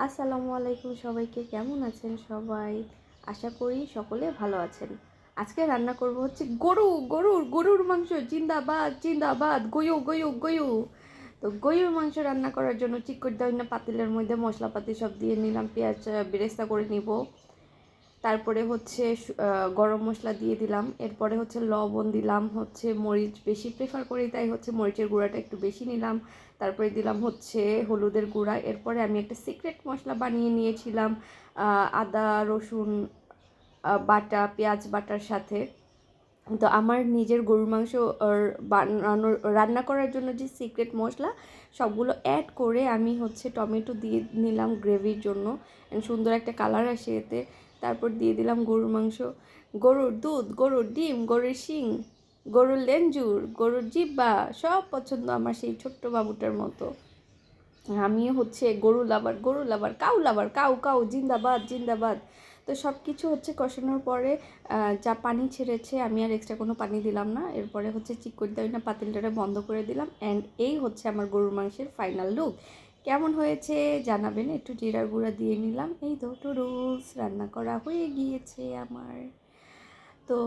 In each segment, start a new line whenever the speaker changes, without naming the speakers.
আসসালামু আলাইকুম সবাইকে, কেমন আছেন সবাই? আশা করি সকলে ভালো আছেন। আজকে রান্না করব হচ্ছে গরুর মাংস। জিন্দাবাদ জিন্দাবাদ, গয়ু গয়ু গয়ু। তো গয়ুর মাংস রান্না করার জন্য চিকন দাইনা পাতিলের মধ্যে মশলাপাতি সব দিয়ে নিলাম, পেঁয়াজ বেরেস্তা করে নিব। তারপরে হচ্ছে গরম মশলা দিয়ে দিলাম, এরপরে হচ্ছে লবণ দিলাম, হচ্ছে মরিচ বেশি প্রেফার করি তাই হচ্ছে মরিচের গুঁড়াটা একটু বেশি নিলাম। তারপরে দিলাম হচ্ছে হলুদের গুঁড়া। এরপরে আমি একটা সিক্রেট মশলা বানিয়ে নিয়েছিলাম আদা রসুন বাটা, পেঁয়াজ বাটার সাথে। তো আমার নিজের গরুর মাংস বানানোর রান্না করার জন্য যে সিক্রেট মশলা সবগুলো অ্যাড করে আমি হচ্ছে টমেটো দিয়ে নিলাম গ্রেভির জন্য, সুন্দর একটা কালার আসে এতে। তারপর দিয়ে দিলাম গরুর মাংস, গরুর দুধ, গরুর ডিম, গরুর শিং, গরুর লেঞ্জুর, গরুর জিব্বা, সব পছন্দ আমার সেই ছোট্ট বাবুটার মতো। আমিও হচ্ছে গরু লাভার কাউ লাভার, কাউ কাউ জিন্দাবাদ জিন্দাবাদ। তো সব কিছু হচ্ছে কষানোর পরে যা পানি ছেড়েছে আমি আর এক্সট্রা কোনো পানি দিলাম না। এরপরে হচ্ছে চিকন না পাতিলটা বন্ধ করে দিলাম। অ্যান্ড এই হচ্ছে আমার গরুর মাংসের ফাইনাল লুক। কেমন হয়েছে জানাবেন। একটু জিরার গুঁড়া দিয়ে নিলাম। এই তো রুলস রান্না করা হয়ে গিয়েছে আমার। তো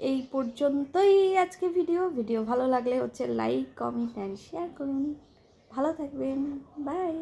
এই পর্যন্তই আজকে ভিডিও ভালো লাগলে হচ্ছে লাইক কমেন্ট অ্যান্ড শেয়ার করুন। ভালো থাকবেন, বাই।